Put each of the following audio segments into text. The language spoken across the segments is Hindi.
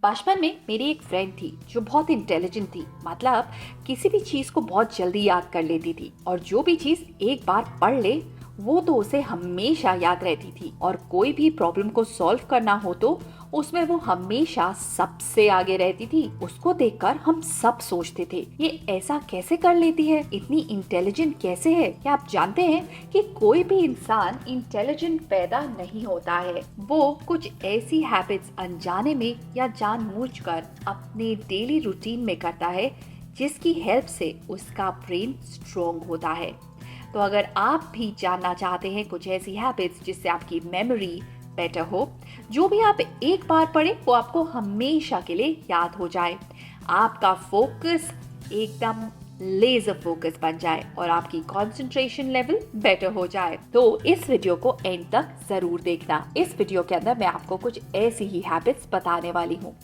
बचपन में मेरी एक फ्रेंड थी जो बहुत इंटेलिजेंट थी। मतलब किसी भी चीज को बहुत जल्दी याद कर लेती थी और जो भी चीज एक बार पढ़ ले वो तो उसे हमेशा याद रहती थी। और कोई भी प्रॉब्लम को सॉल्व करना हो तो उसमें वो हमेशा सबसे आगे रहती थी। उसको देखकर हम सब सोचते थे ये ऐसा कैसे कर लेती है, इतनी इंटेलिजेंट कैसे है। क्या आप जानते हैं कि कोई भी इंसान इंटेलिजेंट पैदा नहीं होता है, वो कुछ ऐसी हैबिट्स अनजाने में या जानबूझकर अपने डेली रूटीन में करता है जिसकी हेल्प से उसका ब्रेन स्ट्रोंग होता है। तो अगर आप भी जानना चाहते हैं कुछ ऐसी हैबिट्स जिससे आपकी मेमोरी बेटर हो, जो भी आप एक बार पढ़े वो आपको हमेशा के लिए याद हो जाए, आपका फोकस एकदम लेजर फोकस बन जाए और आपकी कंसंट्रेशन लेवल बेटर हो जाए, तो इस वीडियो को एंड तक जरूर देखना। इस वीडियो के अंदर मैं आपको कुछ ऐसी ही हैबिट्स बताने वाली हूँ।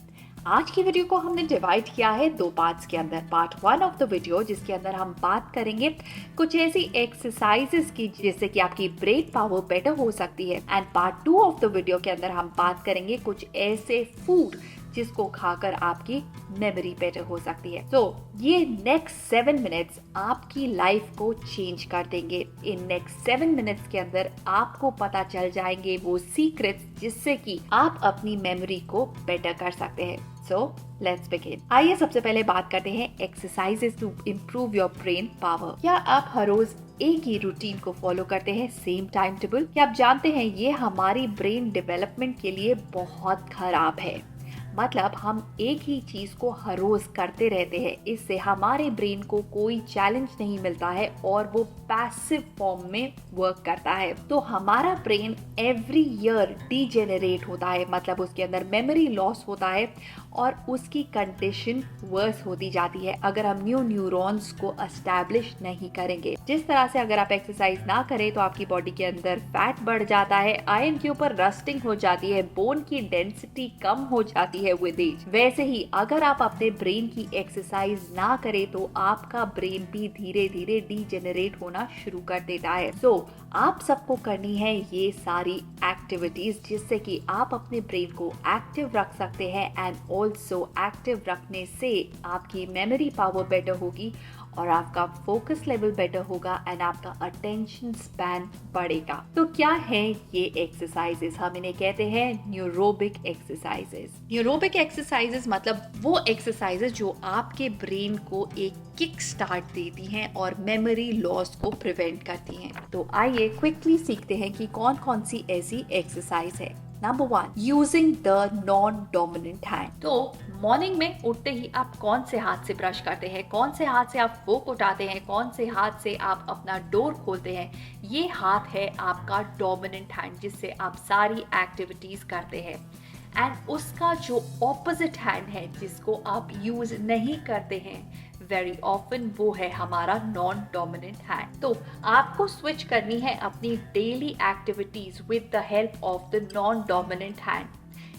आज की वीडियो को हमने डिवाइड किया है दो पार्ट्स के अंदर। पार्ट 1 ऑफ द वीडियो जिसके अंदर हम बात करेंगे कुछ ऐसी एक्सरसाइजेस की जिससे कि आपकी ब्रेन पावर बेटर हो सकती है, and part 2 of the video के अंदर हम बात करेंगे कुछ ऐसे फूड जिसको खाकर आपकी मेमोरी बेटर हो सकती है। तो ये नेक्स्ट 7 मिनट्स आपकी लाइफ को चेंज कर देंगे। इन नेक्स्ट 7 मिनट्स के अंदर आपको पता चल जाएंगे वो सीक्रेट्स जिससे कि आप अपनी मेमोरी को बेटर कर सकते हैं। So let's begin. आइए सबसे पहले बात करते हैं exercises to improve your brain power. क्या आप हर रोज एक ही रूटीन को फॉलो करते हैं, सेम टाइम टेबल? क्या आप जानते हैं ये हमारी ब्रेन डेवलपमेंट के लिए बहुत खराब है। मतलब हम एक ही चीज को हर रोज करते रहते हैं, इससे हमारे ब्रेन को कोई चैलेंज नहीं मिलता है और वो पैसिव फॉर्म में वर्क करता है। तो हमारा ब्रेन एवरी ईयर डीजेनरेट होता है, मतलब उसके अंदर मेमोरी लॉस होता है और उसकी कंडीशन वर्स होती जाती है अगर हम न्यू न्यूरॉन्स को एस्टैब्लिश नहीं करेंगे। जिस तरह से अगर आप एक्सरसाइज ना करें तो आपकी बॉडी के अंदर फैट बढ़ जाता है, आयरन के ऊपर रस्टिंग हो जाती है, बोन की डेंसिटी कम हो जाती है विद एज। वैसे ही अगर आप अपने ब्रेन की एक्सरसाइज ना करें तो आपका ब्रेन भी धीरे धीरे डीजेनरेट होना शुरू कर देता है। तो आप सबको करनी है ये सारी एक्टिविटीज जिससे कि आप अपने ब्रेन को एक्टिव रख सकते हैं, एंड ऑल्सो एक्टिव रखने से आपकी मेमोरी पावर बेटर होगी और आपका फोकस लेवल बेटर होगा एंड आपका अटेंशन स्पैन बढ़ेगा। तो क्या है ये एक्सरसाइजेस? हम इन्हें कहते हैं न्यूरोबिक एक्सरसाइजेस। न्यूरोबिक एक्सरसाइजेस मतलब वो एक्सरसाइजेस जो आपके ब्रेन को एक किक स्टार्ट देती हैं और मेमोरी लॉस को प्रिवेंट करती हैं। तो आइए क्विकली सीखते हैं कि कौन कौन सी ऐसी एक्सरसाइज है। Number 1, using the non dominant hand. तो मॉर्निंग में उठते ही आप कौन से हाथ से ब्रश करते हैं, कौन से हाथ से आप फोक उठाते हैं, कौन से हाथ से आप अपना डोर खोलते हैं, ये हाथ है आपका डोमिनेंट हैंड जिससे आप सारी एक्टिविटीज करते हैं। एंड उसका जो ऑपोजिट हैंड है जिसको आप यूज नहीं करते हैं वेरी ऑफन, वो है हमारा नॉन डोमिनेंट हैंड। तो आपको स्विच करनी है अपनी daily activities with the help of the non dominant hand.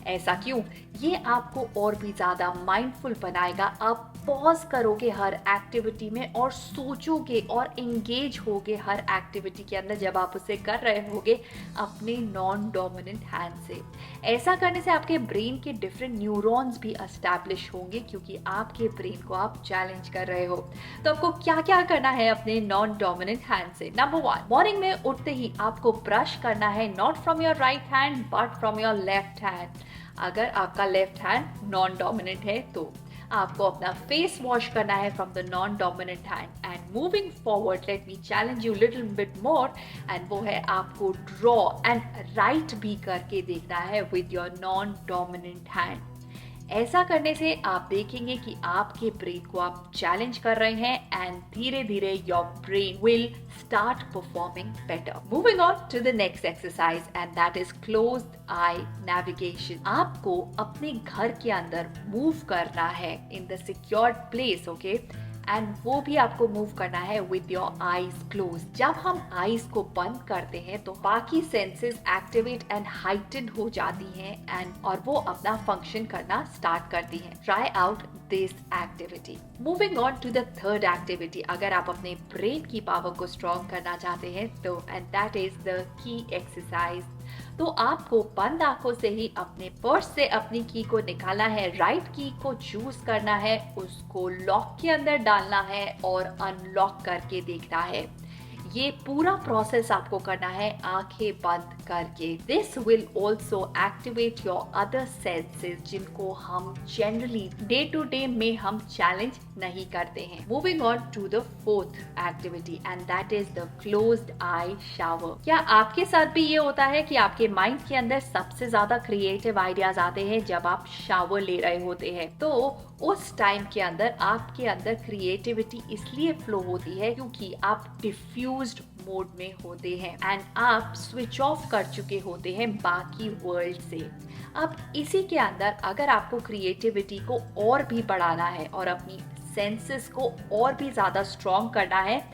ऐसा क्यों? ये आपको और भी ज्यादा माइंडफुल बनाएगा। आप पॉज करोगे हर एक्टिविटी में और सोचोगे और एंगेज होगे हर एक्टिविटी के अंदर जब आप उसे कर रहे होगे अपने नॉन डोमिनेंट हैंड से। ऐसा करने से आपके ब्रेन के डिफरेंट न्यूरॉन्स भी एस्टैब्लिश होंगे क्योंकि आपके ब्रेन को आप चैलेंज कर रहे हो। तो आपको क्या क्या करना है अपने नॉन डोमिनेंट हैंड से? नंबर 1, मॉर्निंग में उठते ही आपको ब्रश करना है, not from your right hand but from your left hand. अगर आपका लेफ्ट हैंड नॉन डोमिनेंट है तो आपको अपना फेस वॉश करना है from the non dominant hand. And moving forward let me challenge you little bit more, and वो है आपको ड्रॉ एंड राइट भी करके देखना है with your non dominant hand. ऐसा करने से आप देखेंगे कि आपके ब्रेन को आप चैलेंज कर रहे हैं एंड धीरे धीरे your brain will start performing better. Moving on to the next exercise and that is closed eye navigation. आपको अपने घर के अंदर मूव करना है in the secured place, okay? And वो भी आपको मूव करना है विद योर आईज क्लोज। जब हम आईज को बंद करते हैं तो बाकी सेंसेस एक्टिवेट एंड हाइटन हो जाती हैं एंड और वो अपना फंक्शन करना स्टार्ट करती हैं। Try out this activity. Moving on to the third activity, अगर आप अपने ब्रेन की पावर को स्ट्रॉन्ग करना चाहते हैं तो and that is the key exercise तो आपको बंद आंखों से ही अपने पर्स से अपनी की को निकालना है, राइट की को चूज करना है, उसको लॉक के अंदर डालना है और अनलॉक करके देखना है। ये पूरा प्रोसेस आपको करना है आंखें बंद करके। This will also activate your other senses जिनको हम जनरली डे टू डे में हम चैलेंज नहीं करते हैं। Moving on to the fourth activity and that is the closed eye shower. क्या आपके साथ भी ये होता है कि आपके माइंड के अंदर सबसे ज्यादा क्रिएटिव आइडियाज आते हैं जब आप शावर ले रहे होते हैं? तो उस टाइम के अंदर आपके अंदर क्रिएटिविटी इसलिए फ्लो होती है क्योंकि आप डिफ्यूज्ड मोड में होते हैं एंड आप स्विच ऑफ कर चुके होते हैं बाकी वर्ल्ड से। अब इसी के अंदर अगर आपको क्रिएटिविटी को और भी बढ़ाना है और अपनी सेंसेस को और भी ज्यादा स्ट्रॉन्ग करना है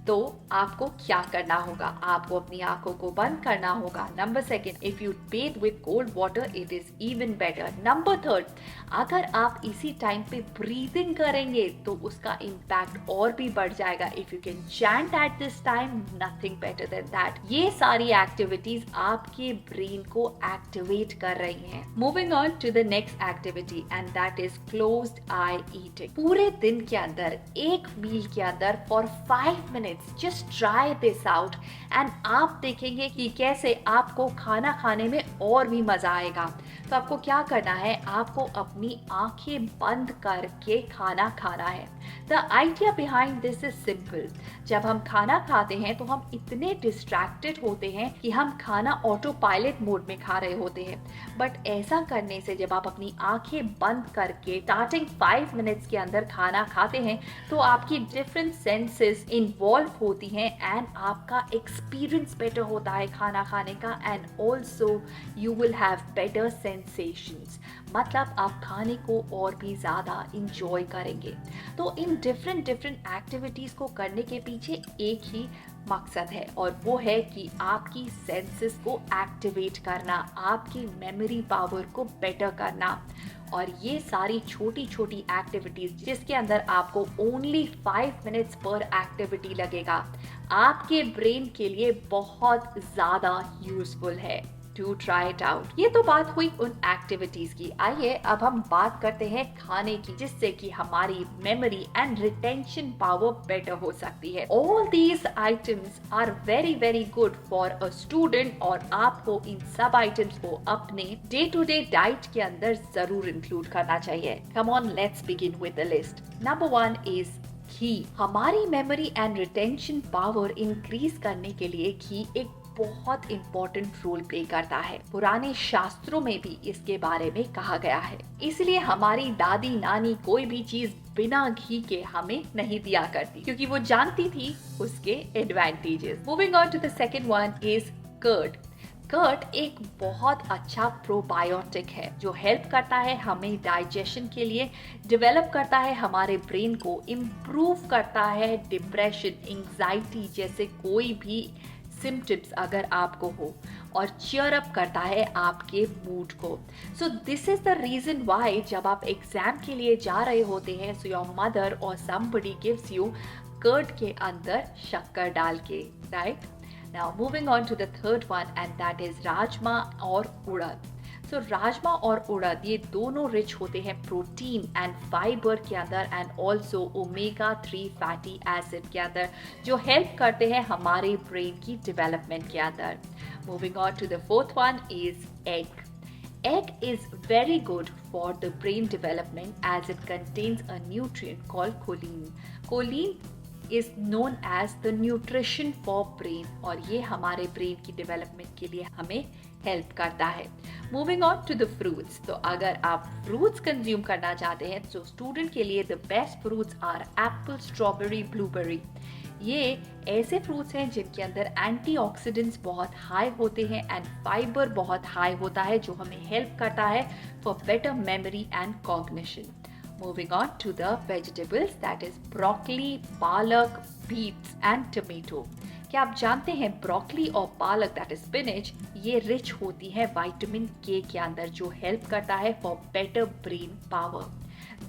तो आपको क्या करना होगा? आपको अपनी आंखों को बंद करना होगा। Number second, if you Beth with cold water it is even better. Number third, अगर आप इसी टाइम पे ब्रीदिंग करेंगे तो उसका इम्पैक्ट और भी बढ़ जाएगा। If you can chant at this time, nothing better than that. ये सारी एक्टिविटीज आपके ब्रेन को एक्टिवेट कर रही हैं। Moving on to the next activity and that is closed eye eating. पूरे दिन के अंदर एक मील के अंदर for 5 minute just try this out and आप देखेंगे कि कैसे आपको खाना खाने में और भी मजा आएगा। तो आपको क्या करना है? आपको अपनी आंखें बंद करके खाना खाना है। The idea behind this is simple. जब हम खाना खाते हैं तो हम इतने डिस्ट्रैक्टेड होते हैं कि हम खाना ऑटो पायलट मोड में खा रहे होते हैं। बट ऐसा करने से जब आप अपनी आंखें बंद करके स्टार्टिंग 5 मिनट्स के अंदर खाना खाते हैं तो आपकी डिफरेंट सेंसेस इन्वॉल्व होती हैं एंड आपका एक्सपीरियंस बेटर होता है खाना खाने का and also you will have better sensations. मतलब आप खाने को और भी ज़्यादा इंजॉय करेंगे। तो इन डिफरेंट एक्टिविटीज को करने के पीछे एक ही मकसद है और वो है कि आपकी सेंसेस को एक्टिवेट करना, आपकी मेमोरी पावर को बेटर करना। और ये सारी छोटी छोटी एक्टिविटीज जिसके अंदर आपको ओनली 5 मिनट्स पर एक्टिविटी लगेगा, आपके ब्रेन के लिए बहुत ज्यादा यूजफुल है। To try it out. ये तो बात हुई उन एक्टिविटीज की। आइए अब हम बात करते हैं खाने की, जिससे कि हमारी memory and retention power better हो सकती है। All these items are very very good for a student और आपको इन सब आइटम्स को अपने डे टू डे डाइट के अंदर जरूर इंक्लूड करना चाहिए। Come on, let's begin with the list. Number 1 is ghee. हमारी memory and retention power increase करने के लिए घी एक बहुत इंपॉर्टेंट रोल प्ले करता है। पुराने शास्त्रों में भी इसके बारे में कहा गया है। इसलिए हमारी दादी नानी कोई भी चीज बिना घी के हमें नहीं दिया करती क्योंकि वो जानती थी उसके advantages. Moving on to the second one is curd. Curd एक बहुत अच्छा प्रोबायोटिक है जो हेल्प करता है हमें डाइजेशन के लिए, डेवलप करता है हमारे ब्रेन को, इम्प्रूव करता है डिप्रेशन, एंजाइटी जैसे कोई भी सिम्टम्स अगर आपको हो, और चीयर अप करता है आपके मूड को। So this is the reason why जब आप एग्जाम के लिए जा रहे होते हैं सो योर मदर और समबडी गिव्स यू कर्ड के अंदर शक्कर डाल के, right? Now moving on to the third one and that is rajma और उड़द। So राजमा और उड़द ये दोनों रिच होते हैं प्रोटीन एंड फाइबर के अंदर and also omega 3 fatty acid के अंदर जो हेल्प करते हैं हमारे ब्रेन की डेवलपमेंट के अंदर। Moving on to the fourth one is egg. Egg is very good for the brain development as it contains a nutrient called choline. Choline is known as the nutrition for brain और ये हमारे ब्रेन की डेवलपमेंट के लिए हमें हेल्प करता है। Moving on to the fruits. तो अगर आप फ्रूट्स कंज्यूम करना चाहते हैं तो स्टूडेंट के लिए the best fruits are apple, strawberry, blueberry. ये ऐसे फ्रूट्स हैं जिनके अंदर एंटीऑक्सीडेंट्स बहुत हाई होते हैं एंड फाइबर बहुत हाई होता है जो हमें हेल्प करता है for better memory and cognition. Moving on to the vegetables that is broccoli, palak, beets and tomato. क्या आप जानते हैं ब्रोकली और पालक दैट इज स्पिनच ये रिच होती है विटामिन के अंदर जो हेल्प करता है for better brain power.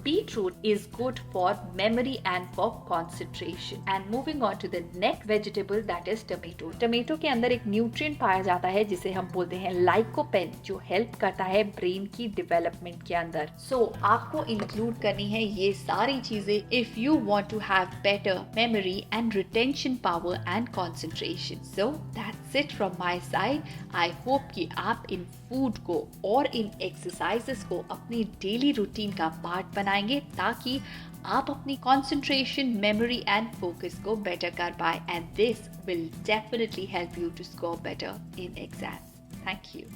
Beetroot is good for memory and for concentration. And moving on to the next vegetable, that is tomato. Tomato के अंदर एक न्यूट्रिएंट पाया जाता है जिसे हम बोलते हैं लाइकोपेन, जो हेल्प करता है ब्रेन की डेवलपमेंट के अंदर. सो आपको इंक्लूड करनी है ये सारी चीजें if you want to have better memory and retention power and concentration. So that's it from my side. I hope कि आप इन फूड को और इन एक्सरसाइजेस को अपनी डेली रूटीन का पार्ट बनाएंगे ताकि आप अपनी कंसंट्रेशन, मेमोरी एंड फोकस को बेटर कर पाए. And this will definitely help you to score better in exams. Thank you.